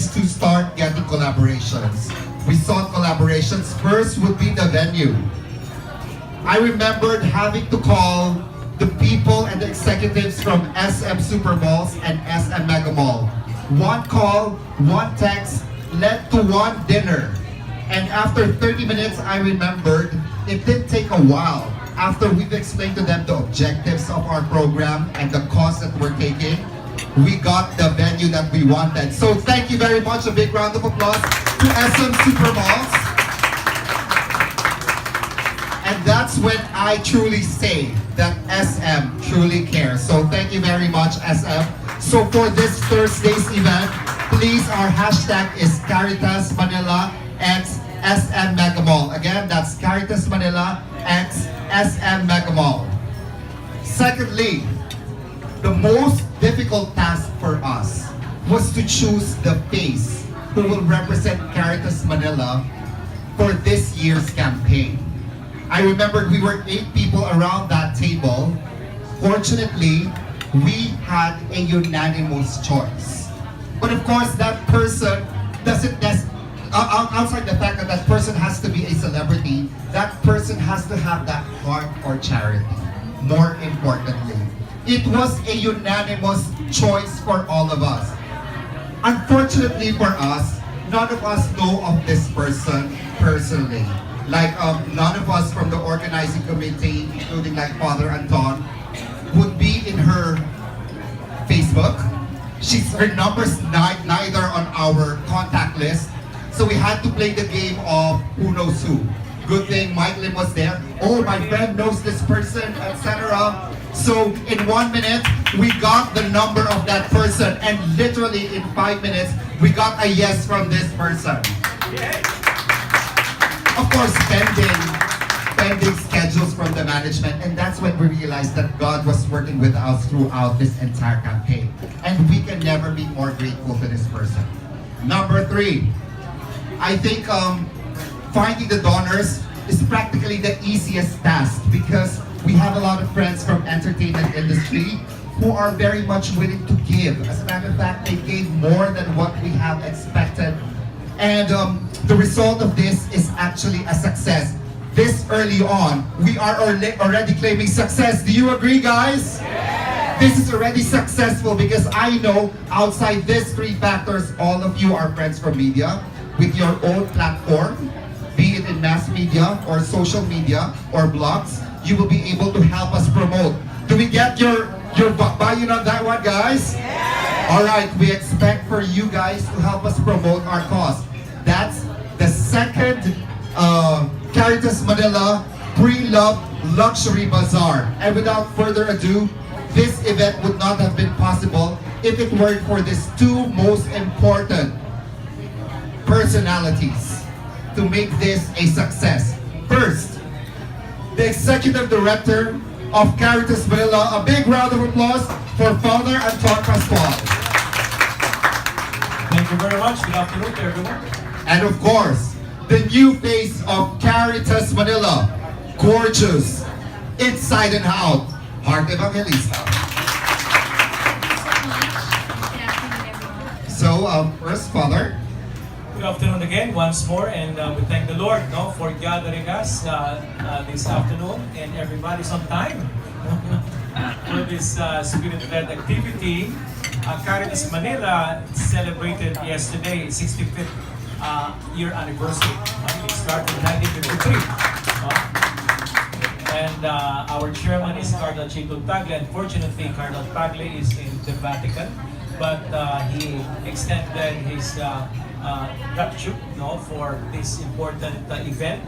is to start getting collaborations. We sought collaborations. First would be the venue. I remembered having to call the people and the executives from SM Supermalls and SM Megamall. One call, one text led to one dinner. And after 30 minutes, I remembered it did take a while. After we've explained to them the objectives of our program and the cost that we're taking, we got the venue that we wanted. So thank you very much. A big round of applause to SM Supermalls. And that's when I truly say that SM truly cares. So thank you very much, SM. So for this Thursday's event, please, our hashtag is Caritas Manila X SM Megamall. Again, that's Caritas Manila X SM Megamall. Secondly, the most difficult task for us was to choose the face who will represent Caritas Manila for this year's campaign. I remember we were 8 people around that table. Fortunately, we had a unanimous choice. But of course, that person doesn't outside the fact that that person has to be a celebrity, that person has to have that heart for charity. More importantly, it was a unanimous choice for all of us. Unfortunately for us, none of us know of this person personally. Like none of us from the organizing committee, including like Father Anton, would be in her Facebook. Her number's neither on our contact list. So we had to play the game of who knows who. Good thing Mike Lim was there. Oh, my friend knows this person, etc. So in 1 minute, we got the number of that person, and literally in 5 minutes, we got a yes from this person. Of course, pending schedules from the management, and that's when we realized that God was working with us throughout this entire campaign. And we can never be more grateful to this person. Number 3, I think finding the donors is practically the easiest task because we have a lot of friends from entertainment industry who are very much willing to give. As a matter of fact, they gave more than what we have expected. And the result of this is actually a success. This early on, we are already claiming success. Do you agree, guys? Yeah. This is already successful because I know outside these 3 factors, all of you are friends from media with your own platform, be it in mass media or social media or blogs. You will be able to help us promote. Do we get your buy-in on that one, guys? Yeah. All right, we expect for you guys to help us promote our cause. That's the second Caritas Manila Pre-Love Luxury Bazaar. And without further ado, this event would not have been possible if it weren't for these 2 most important personalities to make this a success. First, the Executive Director of Caritas Manila. A big round of applause for Father Anton Pascual. Thank you very much. Good afternoon to everyone. And of course, the new face of Caritas Manila. Gorgeous, inside and out, Heart Evangelista. So, first, Father. Good afternoon again, once more, and we thank the Lord for gathering us this afternoon, and everybody's on time for this spirit-led activity. Caritas Manila celebrated yesterday its 65th year anniversary. It started in 1953. And our chairman is Cardinal Chito Tagle. Unfortunately, Cardinal Tagle is in the Vatican, but he extended his gratitude for this important event,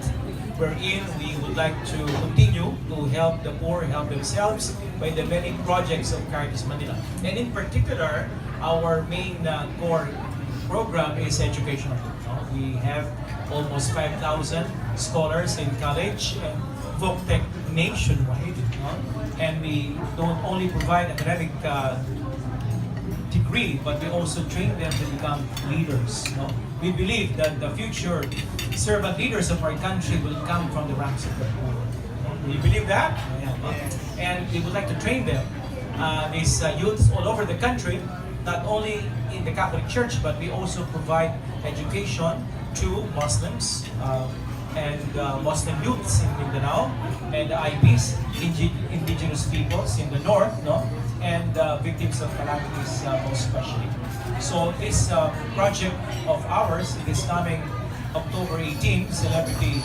wherein we would like to continue to help the poor help themselves by the many projects of Caritas Manila. And in particular, our main core program is educational. We have almost 5,000 scholars in college and VocTech nationwide. And we don't only provide academic degree, but we also train them to become leaders. We believe that the future servant leaders of our country will come from the ranks of the poor. Do you believe that? Yeah. And we would like to train them, these youths all over the country, not only in the Catholic Church, but we also provide education to Muslims and Muslim youths in Mindanao, and IPs, indigenous peoples in the north, no, and victims of calamities most especially. So this project of ours, this coming October 18, Celebrity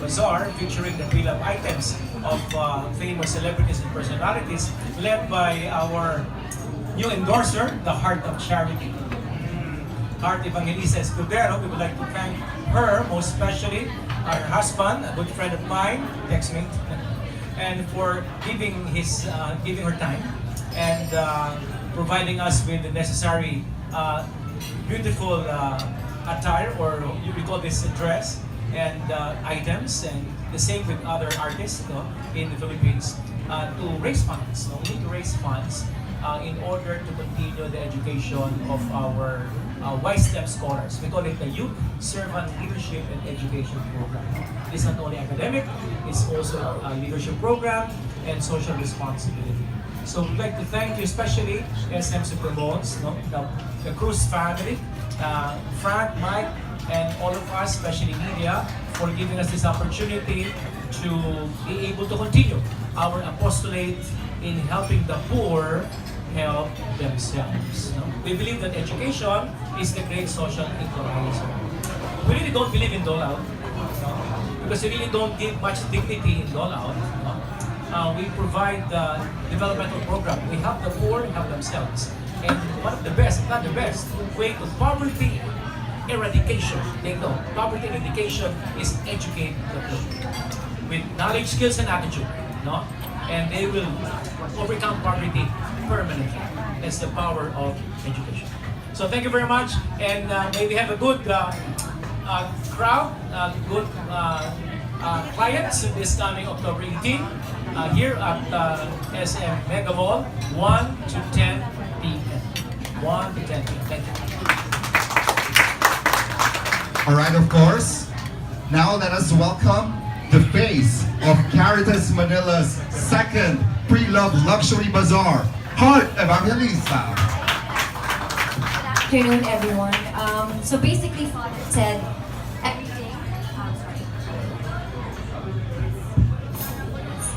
Bazaar, featuring the pre-love items of famous celebrities and personalities, led by our new endorser, the Heart of Charity, Heart Evangelista-Escudero. We would like to thank her, most especially her husband, a good friend of mine, text me, and for giving her time and providing us with the necessary beautiful attire, or we call this a dress, and items, and the same with other artists, no, in the Philippines, to raise funds. No? We need to raise funds in order to continue the education of our YSTEM scholars. We call it the Youth Servant Leadership and Education Program. It's not only academic, it's also a leadership program and social responsibility. So we'd like to thank you, especially SM Supermones, no? the Cruz family, Frank, Mike, and all of us, especially media, for giving us this opportunity to be able to continue our apostolate in helping the poor help themselves. No? We believe that education is the great social equalizer. We really don't believe in dole out, no? Because we really don't give much dignity in dole out. No? We provide developmental program. We help the poor help themselves. And one of the best, if not the best, way to poverty eradication, they know, poverty eradication is educate the poor with knowledge, skills, and attitude. No? And they will overcome poverty permanently. That's the power of education. So thank you very much, and may we have a good crowd, good clients this coming October 18 here at SM Megamall, 1 to 10 p.m. 1 to 10 p.m. Thank you. All right, of course. Now let us welcome the face of Caritas Manila's second pre-love luxury bazaar, Heart Evangelista. Good afternoon, everyone. So basically, Father said everything. Sorry.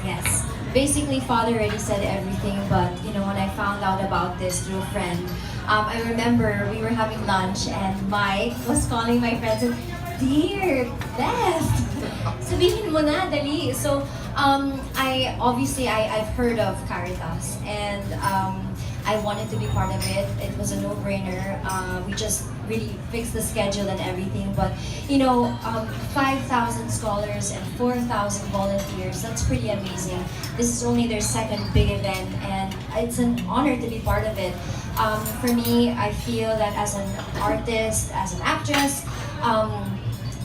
Yes. Basically, Father already said everything, but when I found out about this through a friend, I remember we were having lunch and Mike was calling my friends and, "Dear Beth, sabihin mo na, dali." So, I've heard of Caritas, and I wanted to be part of it. It was a no-brainer. We just really fixed the schedule and everything. But 5,000 scholars and 4,000 volunteers, that's pretty amazing. This is only their second big event, and it's an honor to be part of it. For me, I feel that as an artist, as an actress,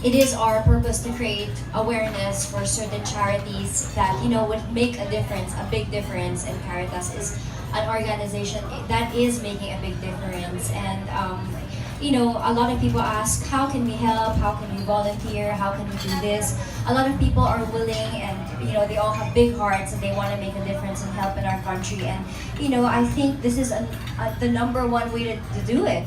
it is our purpose to create awareness for certain charities that would make a difference, a big difference. And Caritas is an organization that is making a big difference. And a lot of people ask, how can we help? How can we volunteer? How can we do this? A lot of people are willing, and they all have big hearts and they want to make a difference and help in our country. And I think this is the number one way to do it.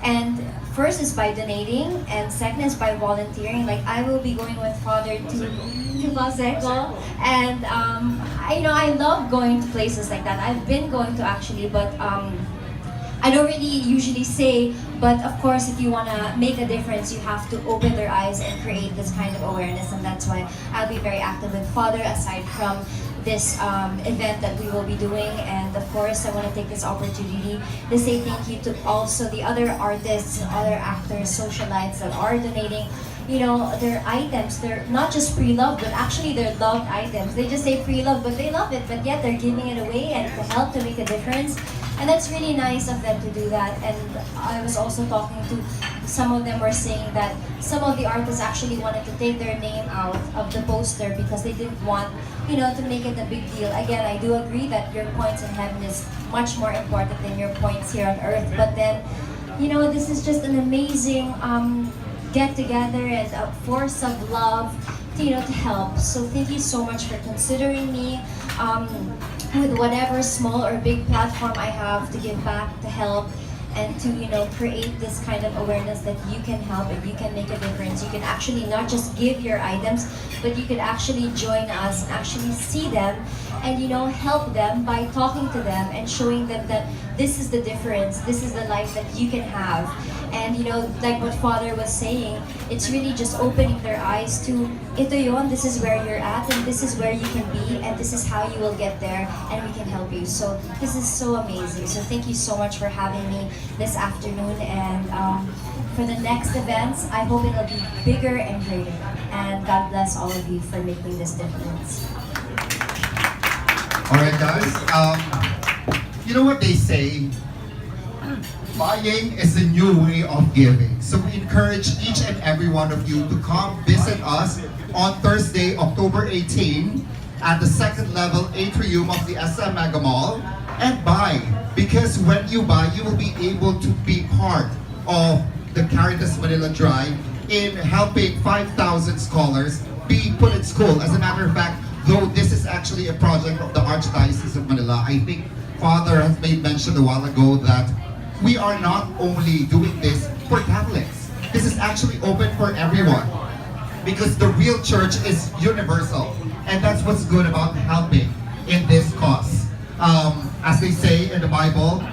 And first is by donating, and second is by volunteering. Like, I will be going with Father to Bazaar, and I love going to places like that. I've been going to actually, but I don't really usually say, but of course, if you want to make a difference, you have to open their eyes and create this kind of awareness, and that's why I'll be very active with Father, aside from this event that we will be doing. And of course, I want to take this opportunity to say thank you to also the other artists, other actors, socialites that are donating their items. They're not just pre-loved, but actually they're loved items. They just say pre-loved, but they love it, but yet they're giving it away and to help to make a difference. And that's really nice of them to do that. And I was also talking to some of them, were saying that some of the artists actually wanted to take their name out of the poster because they didn't want to make it a big deal. Again, I do agree that your points in heaven is much more important than your points here on earth. But then, this is just an amazing get together and a force of love to help. So thank you so much for considering me. with whatever small or big platform I have to give back, to help, and to create this kind of awareness that you can help and you can make a difference. You can actually not just give your items, but you can actually join us and actually see them and help them by talking to them and showing them that this is the difference, this is the life that you can have. And like what Father was saying, it's really just opening their eyes to ito yon, this is where you're at and this is where you can be and this is how you will get there and we can help you. So this is so amazing. So thank you so much for having me this afternoon, and for the next events, I hope it'll be bigger and greater. And God bless all of you for making this difference. All right, guys. You know what they say? Buying is a new way of giving. So we encourage each and every one of you to come visit us on Thursday, October 18 at the second level atrium of the SM Megamall and buy. Because when you buy, you will be able to be part of the Caritas Manila Drive in helping 5,000 scholars be put in school. As a matter of fact, though this is actually a project of the Archdiocese of Manila, I think Father has made mention a while ago that we are not only doing this for Catholics. This is actually open for everyone because the real church is universal, and that's what's good about helping in this cause. As they say in the Bible,